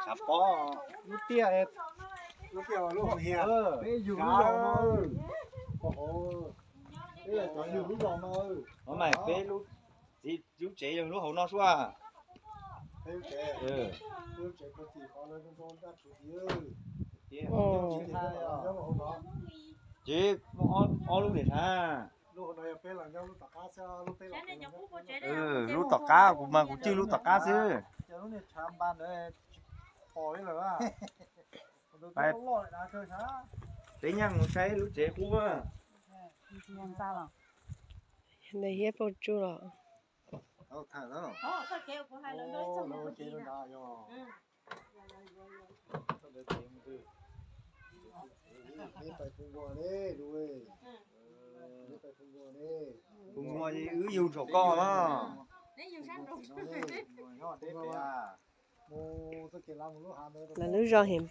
chả có lúc tia ấy lúc kia lúc hồng hiền bây giờ đây là có nhiều lúc đó thôi nó mày bé lúc thì lúc chế rồi lúc hậu nó xua lúc trẻ có gì có lên con ra chủ yếu chị nó lúc để tha lúc này bé là nhau lúc tạc cá sao lúc bé là lúc tạc cá cũng mà cũng chưa lúc tạc cá chứ giờ lúc này chạm bàn đấy khỏi rồi à phải đấy nhang một cái lúc chế cũng à này hiếp bao chú rồi thằng đó sao kêu của hai lần nói xong một tí nào cùng ngồi gì ứ dùng chỗ co đó là nước rau hiểm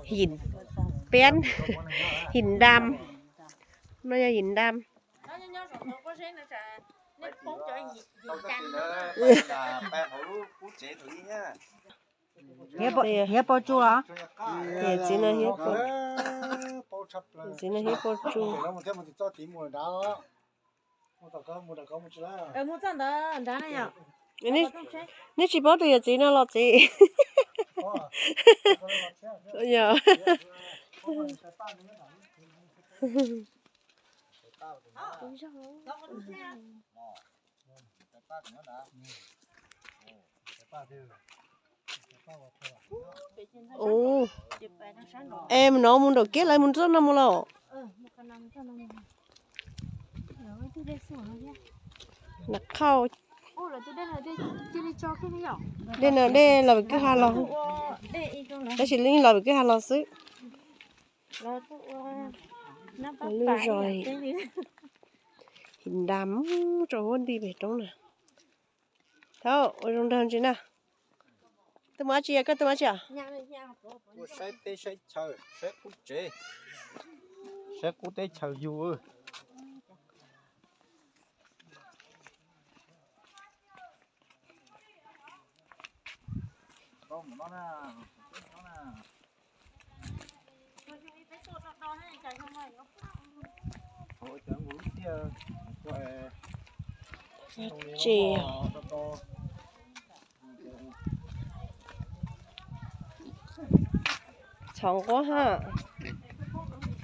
hình bén hình đam nó là hình đam hiếp bao chú hả? để chỉ là hiếp chỉ là hiếp bao chú Mua chân đó đá này nhở? nếu chỉ bảo được chỉ là lọt gì nhờ ồ em nó muốn được kết lại muốn rất năm một lọ nó khâu đây là cái hà lò đây chỉ linh là cái hà lò xứ lưu rồi hình đám rồi hôn đi về trong nè thôi ở trong thân chứ nào tôi mới chia cái tôi mới chia sẽ tê sẽ chờ sẽ cút chế sẽ cút tê chờ dù không nó nè thôi chẳng muốn kia chị chóng quá ha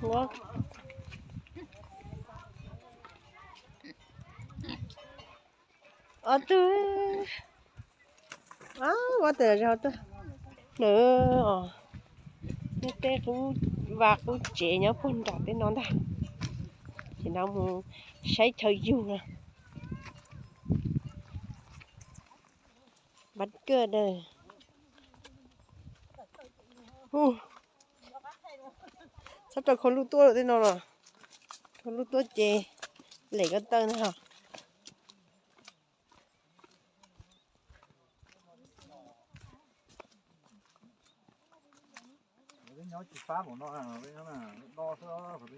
quá tôi quá từ rồi tôi nữa cái té cũng và cũng chế nhớ phun đỏ tới nó đây thì nó muốn xây thời dùng nè bắt cơ đây sắp tới con lút tua rồi thế nào rồi con lút tua chế lấy cái tên hả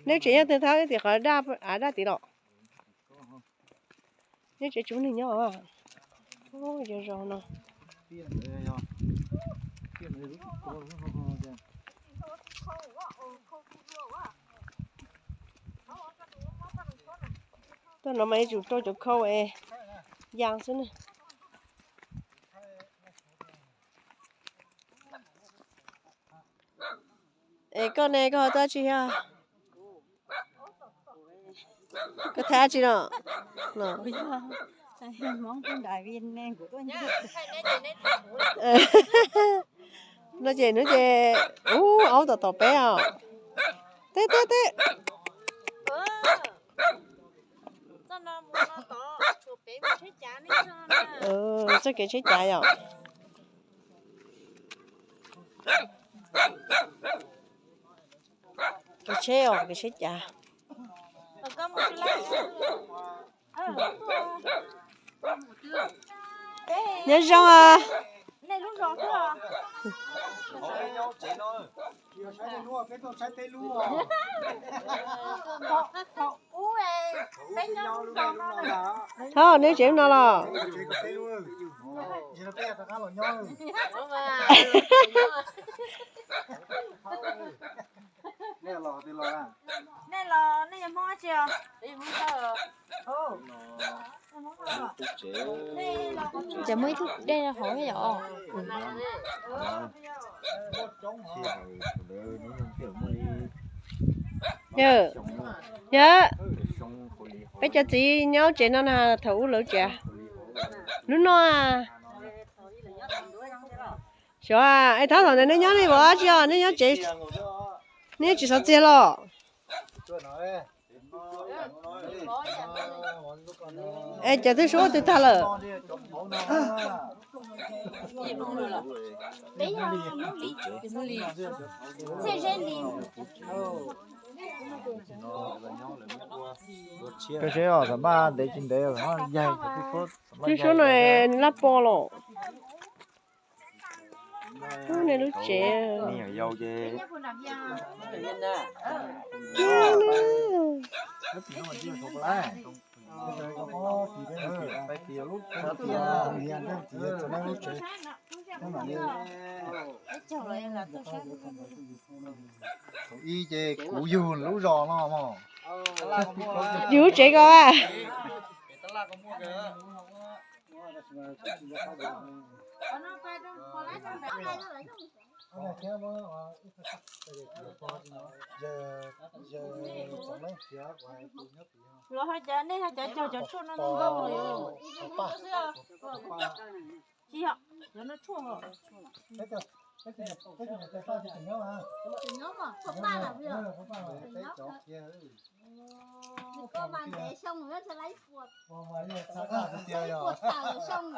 nếu chỉ nhớ từ tháng thì khỏi đa tí đó nếu chỉ chúng mình nhớ à ôi giờ rồi nè tôi nói mấy chủ tôi chủ khâu ấy giang xuống này ê con này có tới chị à có thả chị nó món con đại viên nè của tôi nó chè ấu tỏ bé à té chắc cái chết chả rồi cái chết chả nhớ rong à này lúc rong chưa Rồi sai tê lúa, cái tôi sai tê lúa. Thôi nếu chịu nó là Tê lúa. Giờ nó tê tao là nhau. Nè lò thì lò à. Nè là nè mua chưa? Đi mua sao? Ồ. Chả mới thức đây là hỏi cái đó. nhớ nhớ bây giờ chị nhớ chuyện nó là thủ lửa chả lúc nó à sao à ai tháo thằng này nó nhớ đi bỏ chưa nó nhớ chị nếu chị sao chia lo ai chờ tôi số tôi ta rồi cái xe ở thằng ba để trên đấy nó dày tôi số này lắp bo rồi cái này lúc trẻ nhiều dâu chứ y chê củ dùn lú giò nó mà dữ trẻ coi à Rồi hai chả này hai chả cho chua nó ngon rồi. Chị ạ, cho nó chua rồi. Có bạn để xong rồi sẽ lấy chuột. Chuột thảo ở xong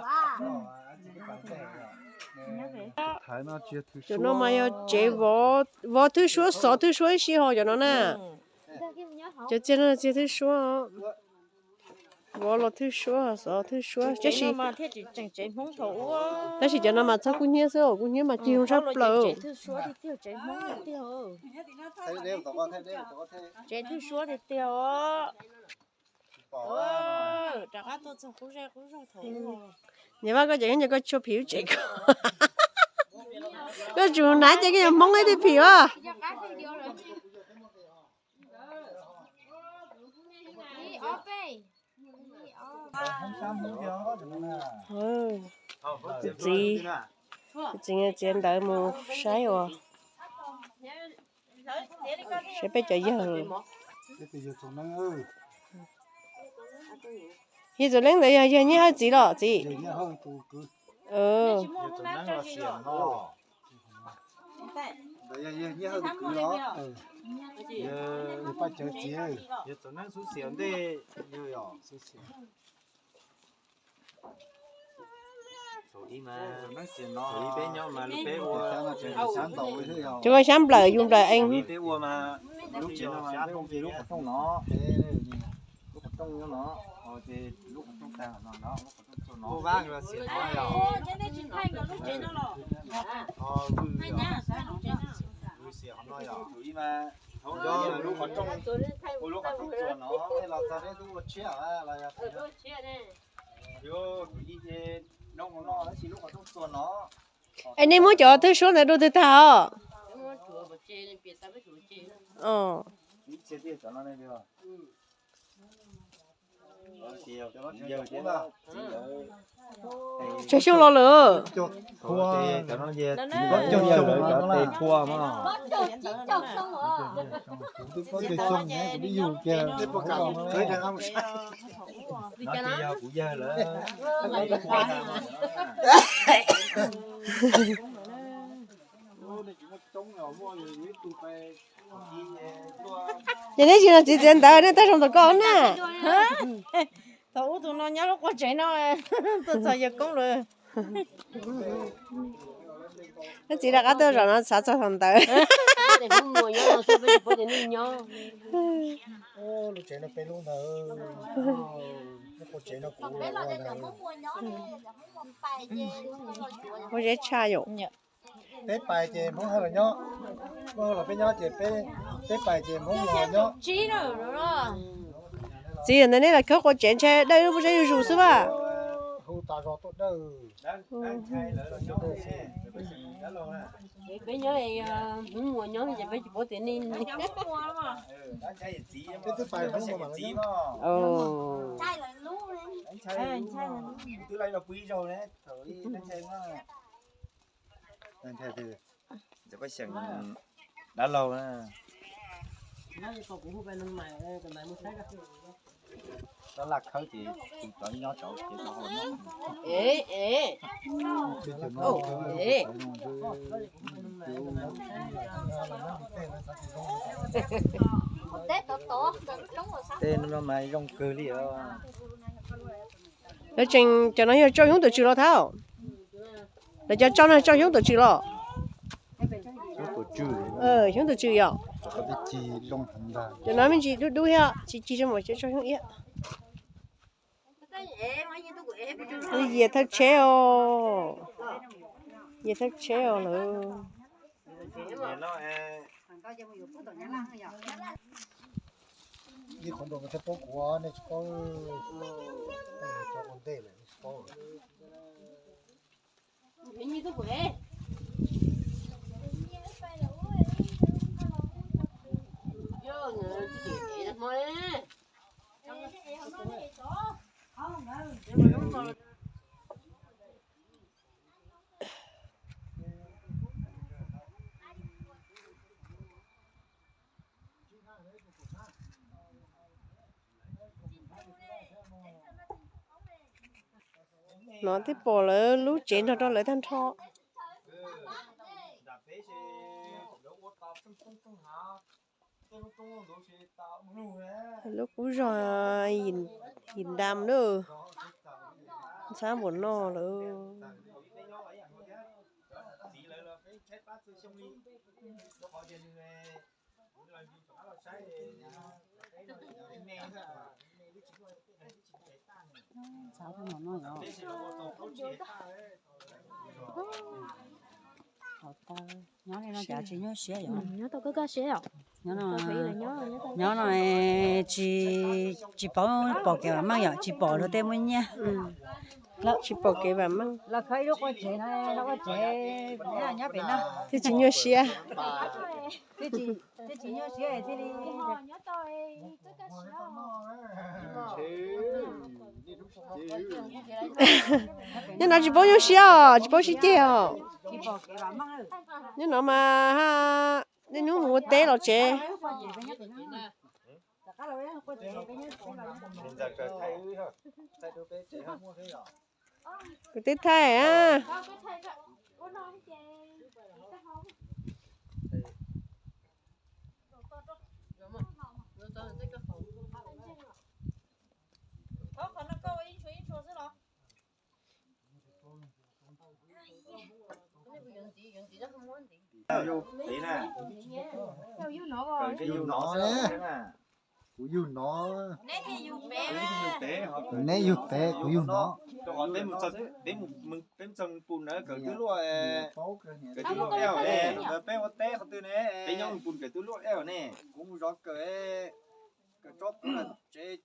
cho nó mà yêu chế võ võ thứ số sáu thứ số xí họ cho nó nè cho chế nó chế thứ số võ là thứ số sáu thứ số chứ gì mà thế chỉ chẳng chế mông thấu á. đó chỉ cho nó mà sao cũng nhớ số cũng nhớ mà chỉ không sắp lâu Thứ số thì tiêu chế mông thì tiêu. Chế thứ số thì tiêu á. Chẳng có tôi cũng ra thấu rồi. nhưng mà có chuyện như có cho phiếu chị có chủ nãy cho cái mong ấy thì phiếu à gì chỉ nghe chuyện đợi một sáng rồi sẽ biết cho giờ hiện giờ lên đây giờ như hai gì đó chị chúng tôi sáng lời dùng lời anh cô bác là xịn nói rồi xịn nói rồi tụi mà do lúc còn trong lúc còn trong chuột nó là ta đấy lúc chia là yo tụi đi nông nó chỉ lúc còn trong chuột nó anh em muốn cho thứ số này đâu thứ thảo chia tiền cho nó này được chơi xuống lo lửa thua cho nó về có cho nhiều để thua mà chọc xong rồi. có chơi xong nhé đi dù kia tới thằng ông sai nó kia của giờ nữa vậy đấy chỉ là chỉ tiền tới nên tới trong tụi con nè Tao tụi nó nhớ lúc qua chạy nó tôi giờ cũng rồi. nó chỉ là cái tôi rồi nó sát cho thằng tới ô nó chạy nó pe luôn rồi nó có chạy nó cũ Bé rồi là để muốn mua nhó này, không mua bài chê. có dễ cha rồi Tết bài chè muốn hơn là nhó Bơ là bên nhau chỉ bên bài chỉ không ngồi nhá. Chí rồi đó. Chị hiện nay là có chén chè đây nó不是有乳是吧？ Hù ta rõ tốt đâu. Bây giờ này muốn mua nhóm thì phải bỏ tiền đi. Cái thứ bài không mà Chí mà. Ồ. Chai là lú lên. Anh trai từ đây là quý rồi đấy. Thử anh trai mà. Anh trai thìจะไปเสียงด้านเรานะđó là khởi thì chúng tôi nhỏ cháu thì nó hồi nó Ê ê. Ồ ê. Tết tổ tổ đúng rồi sao? tên nó mày rong cười đi đó Để chừng cho nó cho hướng từ chữ lo thao. Để cho nó cho hướng từ chữ lo. Hướng từ chữ ya. có biết chi long thành ra. Cho nó mình chỉ đu ya, chỉ cho một cho hướng ya. Gì thật chéo. Gì thật chéo luôn. Đi còn đồ cái phố của này có cho con tê này có. Như thế quê. Yo, người chỉ để đặt mồi nè. Nó tiếp bỏ lỡ lú chén cho nó lấy than thọ. Lúc cũ rồi nhìn đam nữa. Sáng buồn no nữa. Sao thế nó nhỏ. Nhỏ này nó chả chỉ nhớ xé vậy. Nhớ tao cứ có xé rồi. Nhỏ nó Nhớ nhỏ này chỉ bỏ cái mang vậy, chỉ bỏ nó tem mới nha. Chỉ bỏ cái vào mang. Là khơi lúc có chế này, nó có chế nhá nhá biển đó. Thì chỉ nhớ xia. Thế chỉ nhớ xé thế đi. Nhớ tôi tất cả Nhưng nó chỉ bỏ nhớ xia, chỉ bỏ xia tiêu. Chỉ bỏ cái vào mang rồi. Nhưng nó mà ha, nên nó mua té rồi chế. Cái tết thay à. tí nè cái yêu nó Của yêu nó. Nè yêu té của yêu nó. còn đến một chân bùn nữa cái thứ lúa cái thứ lúa eo nè cái bé hoa té từ nè cái nhau bùn cái thứ lúa eo nè cũng rót cái chóp là chế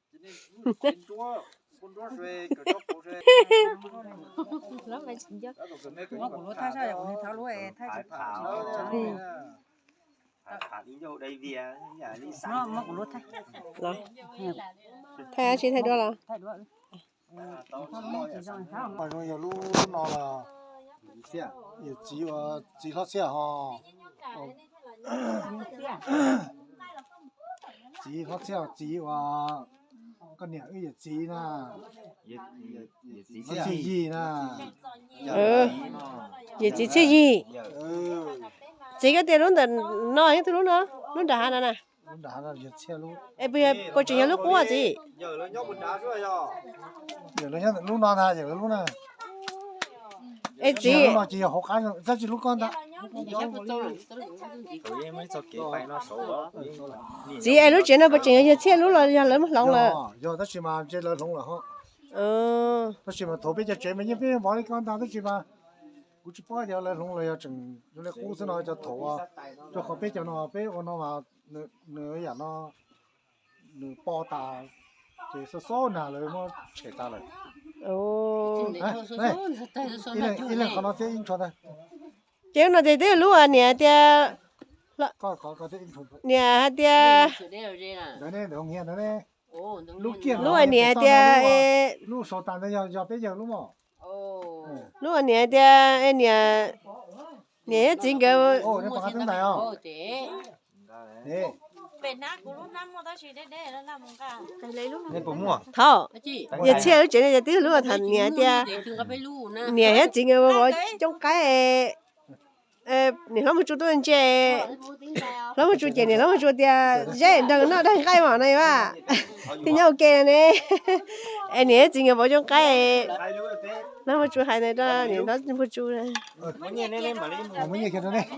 nên chúa con chúa rồi cái chóp của rồi lắm mày chỉnh chứ. Nó cũng thay sao vậy? Tháo lúa thay chỉ thả đi vô đây về nhà đi sáng nó cũng lúa thay. Rồi. Thay chị thay đó là. Thay lúa. Mà rồi giờ lúc nó là giờ chỉ thoát xe ha. Chỉ thoát xe chỉ và cái này cái chỉ na. Nó chỉ gì na. Vậy chị chơi gì? Chị cái tiền luôn là nói những thứ luôn nữa, luôn đã nè nè. Luôn đã là giờ xe luôn. Ê bây giờ coi chuyện lúc qua gì? giờ nó nhóc bùn đá rồi rồi Giờ nó nhớ lúc nó tha giờ lúc này. Ê chị. Nó chỉ học cái rồi, sao chỉ lúc con ta. tụi em mới cho kế bài nó xấu đó Chị ai lúc chuyện nó coi chuyện giờ xe lúc là lớn lòng là. Giờ ta chỉ mà chơi lớn lòng là họ. Ừ. Ta chỉ mà thổ bây giờ chơi mấy những cái bỏ đi con ta ta chỉ mà cú chỉ bao giờ là lông là chừng lúc này cú sẽ nói cho thổ à cho họ biết cho nó biết nó mà nửa giờ nó nửa bao ta chỉ số nào rồi mà chạy ta rồi ồ này in là nó sẽ in cho đây chéo nó thì thế lúa à nè tia có sẽ in cho nè tia đấy này đồng nghe đấy này lúc kia lúa nè tia lúc sau tàn đây giờ bây giờ lúc mà lúa nè tia nè nè chính cái ô nó có tiếng này không nè bên nát của lúc năm mà tao chỉ để nó làm một cái Thầy lấy lúc nên bụng mua thọ giờ chia chuyện này tí lúa thành nè tia nè hết chính cái bỏ trong cái你那么主动接，那么主接你那么主的，这等那那开嘛那吧，你要给呢，哎，你今个不就改，那么主还那个，你那不主呢？mấy nhà nên mà lấy không có nhiều cái đó này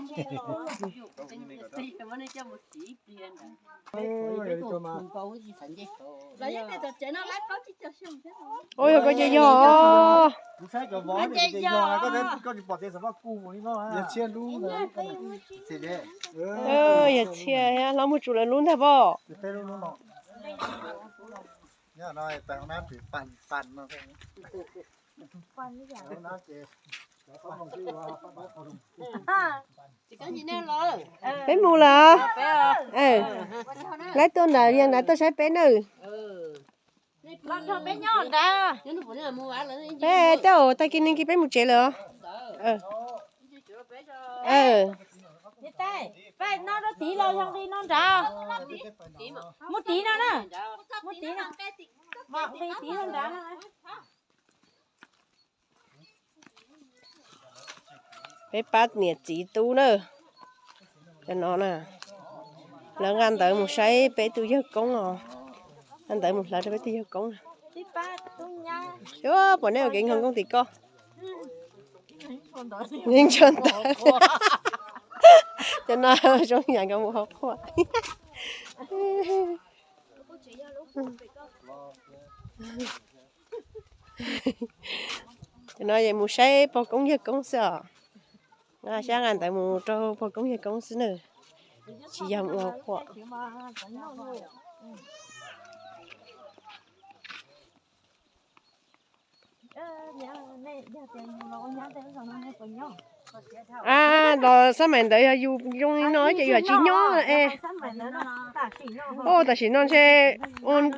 lấy cái này chạy nó lái có chứ cho xong thế thôi. ôi có gì vô? sai cho bó thì cái giò có thể có bỏ tiền sao cu của nó giờ chia luôn rồi thì đấy giờ chia, nó một chủ là luôn thôi bo. cái luôn nó nhá nói tại nó bịปั่นnó thôi nó chỉ chỉ có gì nên lo Bé mua là, lấy tôi là riêng là tôi sẽ bé nữa. lo cho bé nhỏ ra Bé đâu, ta kinh cái bé một chế rồi. đi tay bé nó tí lo xong đi nó ra một tí nữa nè một tí nữa vọng đi tí nó ra nè Bé bắt nhiệt chỉ tu nữa. Cho nó nè. Lần ăn tới một say bé tu giấc công rồi. Ăn tới một lần cho bé tu giấc công. đi ba tu nha Chúa, bọn này ở kinh hơn công ty con. Nhưng chân ta. Cho nó trong nhà có một học khoa. Cho nó vậy một say bỏ công giấc công sợ. Sáng ăn tại một trâu bỏ công giấc công xin nữa. Chỉ dòng ngọc khoa. Rồi sao mình đợi dùng nói chỉ là chỉ nhỏ ô ta chỉ nói xe ôn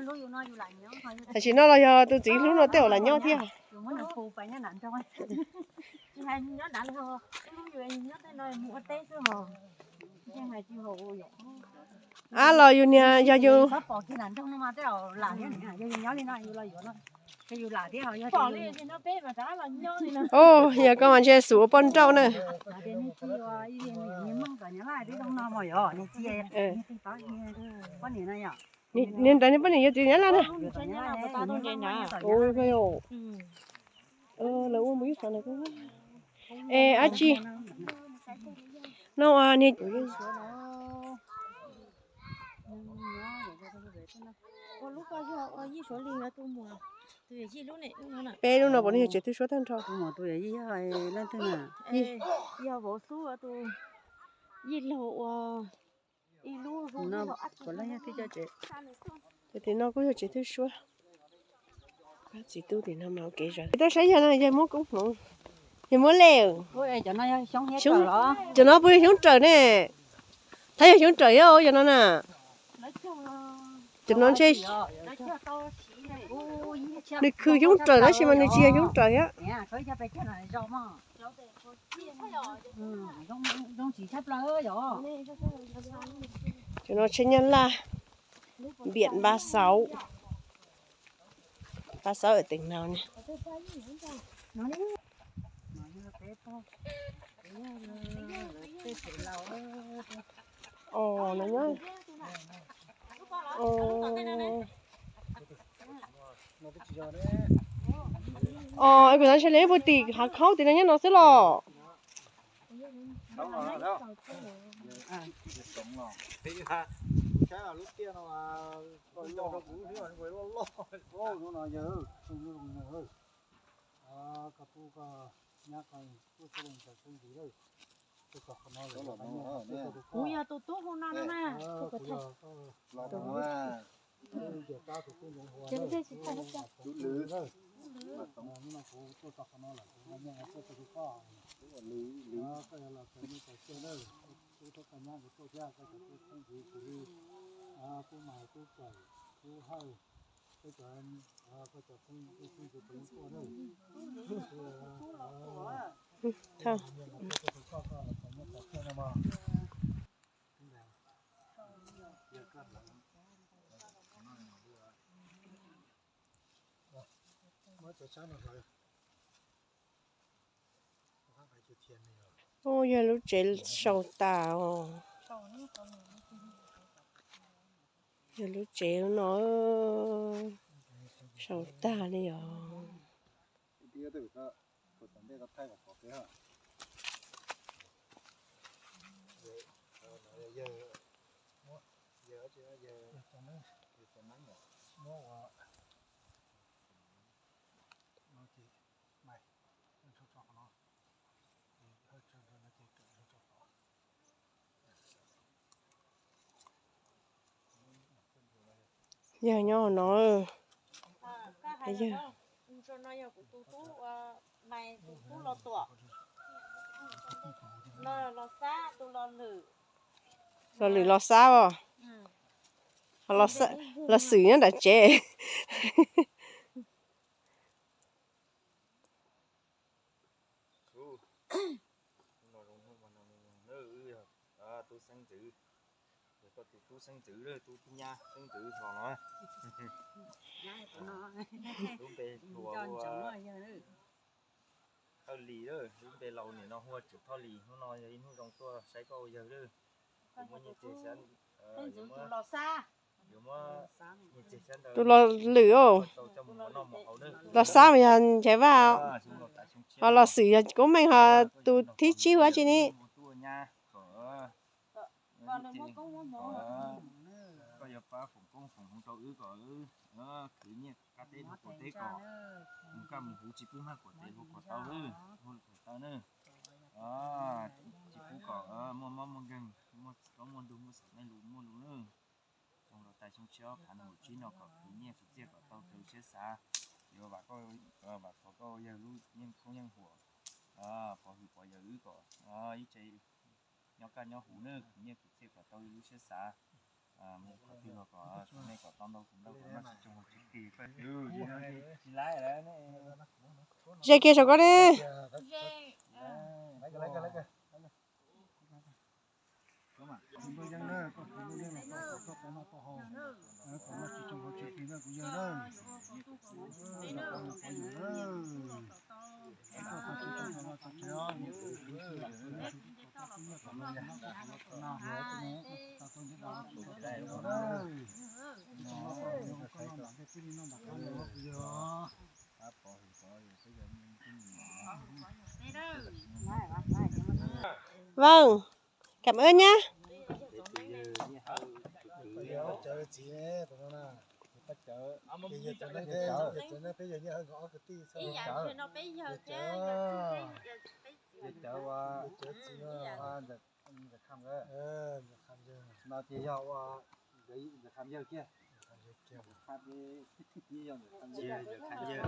ta chỉ nói là tôi chỉ lúc nó tiêu là nhỏ thế rồi yêu nha giờ yêu ô giờ con bạn chơi sủa con trâu nữa nên tại nên bắt này giờ nhá nè ôi cái ồ là uống mấy phần này cũng à chị nó nè bé lúc nào bọn này chỉ tôi số thằng thôi tôi ấy lên thế nào giờ bố số tôi gì lộ nó còn lấy thì cho chị thì nó có chỉ tôi số chỉ tôi thì nó mau kể rồi tôi thấy giờ này giờ muốn cũng không giờ muốn leo cho nó sống hết rồi đó cho nó vui xuống trời nè thấy xuống trời không cho nó nè cho nó chơi đi khư xuống trời đó xem mà đi chia xuống trời á cho nó chơi nhân là biển 36 ở tỉnh nào nhỉ ồ nó nhá cái đó sẽ lấy một tỷ hạt khâu thì nó nhá nó sẽ lò cái là lúc kia nó còn cho nó cũng hiểu rồi nó lo nó giờ cà pu cà cú ya tụt tụt không nào mà lo đó à Jadi dia cerita macam chút lứ Thôi. Ôi giờ lúc trẻ sầu tà ồ. Giờ lúc trẻ nó sầu tà này à. đi tới cái cái tận đây có thay vào có cái hả giờ Giờ nhỏ nó bây giờ cho nó giờ của tụt tụt mày tụt tụt lo tụt lo xa tụt lo lử lo lử lo sao à lo xử nó đã trẻ tôi sang chữ có tôi sang chữ rồi tôi nha sang chữ thọ nó tôi về thua thao lì đó tôi về lâu này nó hoa chữ thao lì nó nói vậy nó trong tôi sẽ có giờ đó cũng như thế sen tụt lo xa tôi lo lử ồ lo sao mà chạy vào họ lo xử của mình họ tôi thích chiêu quá chị ní còn nếu mà cũng muốn có giờ phá phụng công phụng trâu ứ có cứ như cá tết nó của tết có một cái một hũ chỉ phun hai của tết của tao nữa một của tao nữa chỉ phun có mua gần mua có mua đồ mua sắm này mua đồ nữa xong rồi tại trong chiếu khả năng chỉ nó có cứ như cái chiếc của tao từ chiếc xa giờ bà có giờ lúc nhưng không nhânหัวbỏ giờ ứ có ý chí nhỏ cá nhỏ hũ nữa như cái chiếc của tao lúc chiếc xa một cái tiêu nó có này có tao đâu cũng đâu có nó trong một chiếc kỳ phải chỉ lái ở đấy dây kia sao có đi lấy cái có mà chúng tôi dân đó có chúng tôi dân là có cái nó có hồ có nó chỉ trong một chiếc kỳ nó cũng dân đó vâng cảm ơn nhá chờ chị nè tụi nó nè bắt chợ bây giờ cho nó bây giờ như hơi gõ cái tí sao chợ chợ qua chợ chị qua được khăm cái khăm chưa nó chỉ cho đấy khăm giờ kia khăm đi như giờ khăm giờ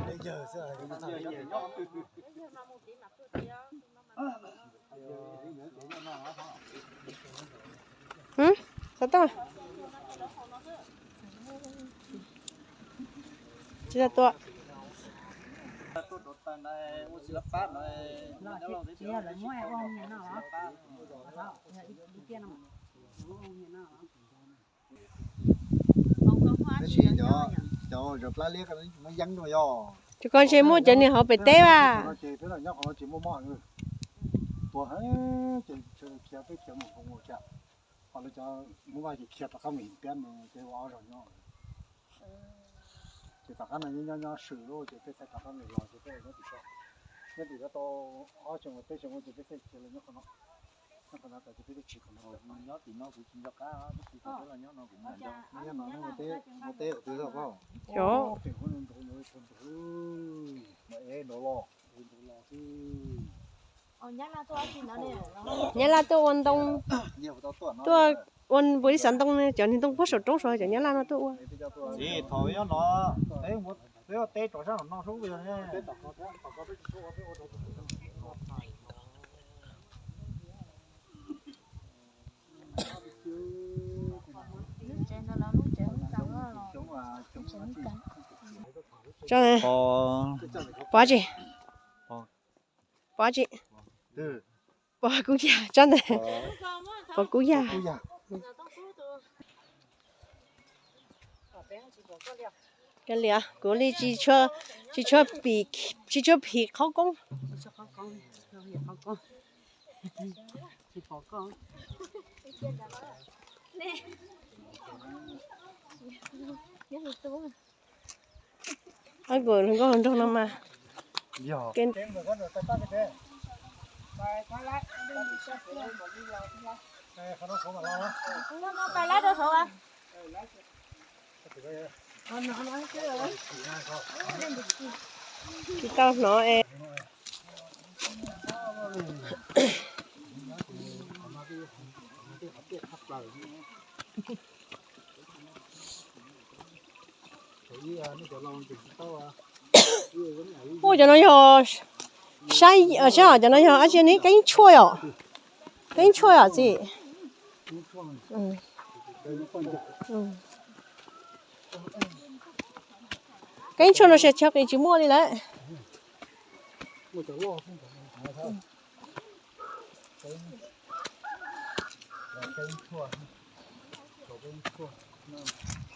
bây giờ sao khăm giờ hử sao tao chỉ là tôi cho rồi lá liếc nó vắng rồi do cho con chơi mua chân này họ phải té à nó chơi thế là nhóc họ chỉ mua mọi người tuổi hết chơi kia với kia một không một chợ họ là cho mua vài chỉ kia ta không nhìn tiền mà chơi vào rồi nhóc chỉ ta cái này nhóc sửa rồi chỉ cái ta không nhìn lo chỉ cái nó thì to ở trong cái trong cái chỉ cái là nhóc nó còn tại chỉ cái chỉ còn nhớ thì nó cũng chỉ cá nó chỉ có là nhớ nó cũng là đâu nhớ nó một té từ đâu không chỗ thì con nó mà ê nó lo nhắc là tôi ăn nó nè. nhớ là tôi ăn đông nhiều tao tuần nó tôi ăn buổi sáng đông này cho nên đông có sầu trống rồi cho nhớ là nó tôi gì thôi nó đấy một đấy là tê trò sao nó số bây giờ nha cho này bỏ gì bỏ gì bỏ cú già cho này bỏ cú già cái lìa cú li chỉ cho bị khó công anh gọi nó có hơn đâu mà cái Nó phải lấy đâu thôi à? cái tao nó em ôi cho nó nhỏ sai ở chỗ cho nó nhỏ ở trên này cánh chua à gì cánh chua nó sẽ cho cái chữ mua đi lại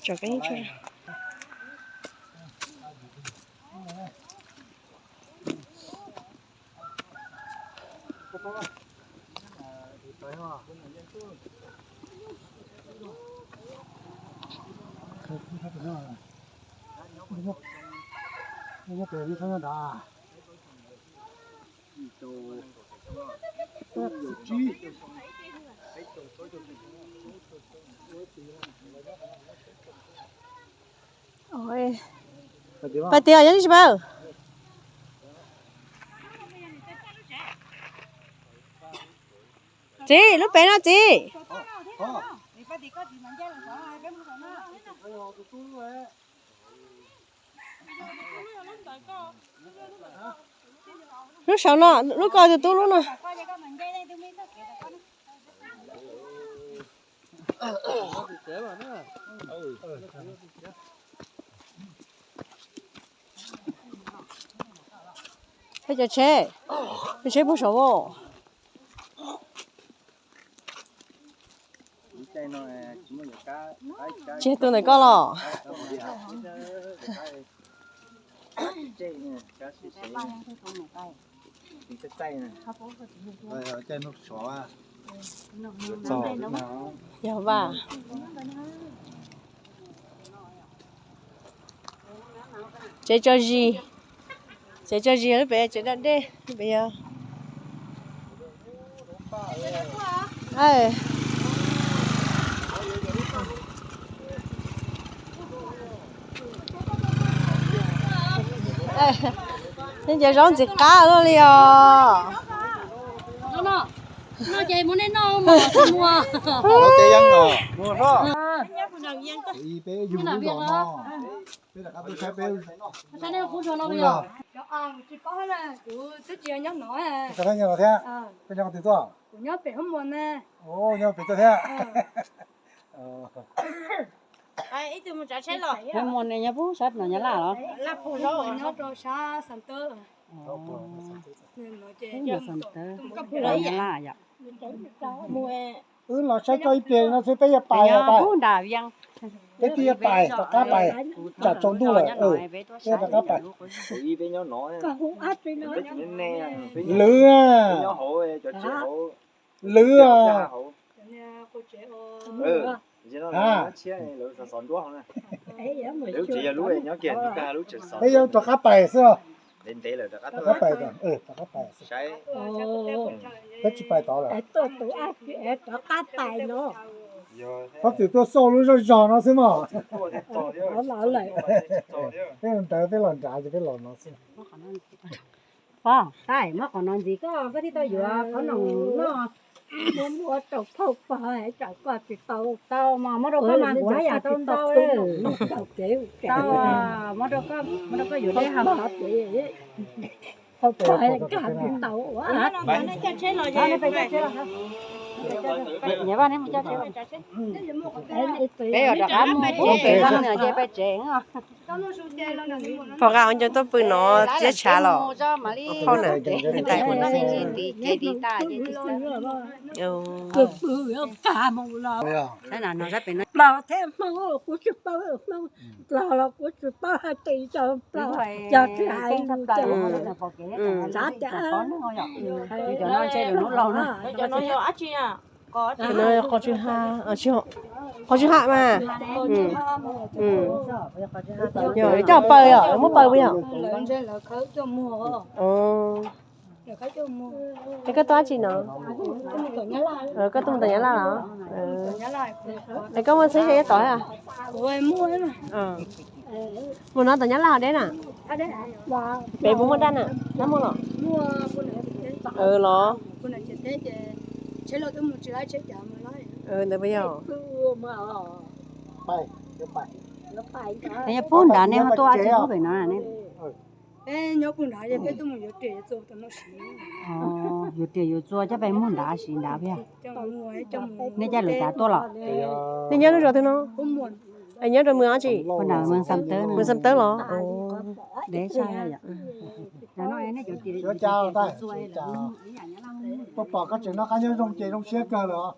cho cánh chua nó cái gì thế đó ôi phải tiêu nhá chị bao chị lúc bé nó chị lúc sau nó lúc coi từ tôi luôn nè bây giờ chế bút số chế tôi này có lò trên nó xóa dạ bà chế cho gì nó bé chế đặt đi bây giờ ê nên giờ rong dịch cá luôn liền nó chạy muốn đến nó mà mua nó tê ăn rồi mua đó đi bé dùng cái đó nó bây giờ các bé khai bé sao nên không cho nó bây giờ chỉ có là của cái chuyện nhóc nói à cái này nhau thế cái nhau tiềnตัว của nhóc bé không muốn nè ô nhau béตัวthế Ai ít tôi trả chết rồi. không muốn này nhá bố sát nó nhá là đó Là phụ rồi rồi. nhóc rồi xa sẵn tơ nên nói chuyện nhiều phần tới nhá là vậy Mua nó sẽ cho tiền nó sẽ bây giờ bài à bài bố đào văng cái tia bài cả bài chả trống đu rồi cái cả bài đi với nhau nói có hú át với nó nè lứa nhau hộ cho chị hộ lứa cô trẻ chỉ nó chia này lứa sòn đuốc nè nếu chỉ là lúa nhau kiện thì cả lúa chỉ sòn bây giờ cho các bài xưa đến thế là các bài rồi cho các bài sai cái chỉ bài đó là tôi át cho cát tài nó có thể tôi sâu luôn rồi giò nó xem mà nó lại cái mình tới cái lòn trả thì cái lòn nó xem ป้าใช่เมื่อก่อนนอนดีก็ที่ตัวอยู่เขาหนองเนาะมัวตกพบไปจากกว่าติดเตามาเมื่อเราก็มาหัวอย่าต้นเตาเลยเตาเมื่อเราก็อยู่ได้ค่ะเขาไปการติดเตาว่ะนี่จะเช่นเราจะไปเช่นเราครับเนี่ยบ้านนี้มันจะเช่นbây giờ đã cắm bố kể con nữa chơi bé trẻ à phò gạo cho tôi bự nó chết chả lọ không nè hiện tại cũng nó cả một lò thế là nó rất bên lò thêm màu của chụp bao lò của chụp bao tỷ cho cho cái giá cả cho nó chơi được nó lâu nữa cho nó nhỏ chi à cái nơi có chữ ha có chữ hạ mà rồi cho bơi à nó muốn bơi bây giờ cái toa gì nó cái tôm tỏi nhá la hả cái có muốn xí tỏi à mua nó tỏi nhá la đấy nè bé bún mua đan à nó mua rồi lo để bây giờ cái phun đá này tôi ăn không phải nói này nhớ phun đá thì phải tôi muốn chơi做的那是有做就phải muốn đá xí đá phải nên cha lựa chọn to lắm nên nhớ rồi thôi nó anh nhớ rồi mưa chị phun đá mưa sắm tớ lo để sao vậy Chúa chào tay chào bố bỏ các chuyện nó cá nhân trong chơi trong xe cờ rồi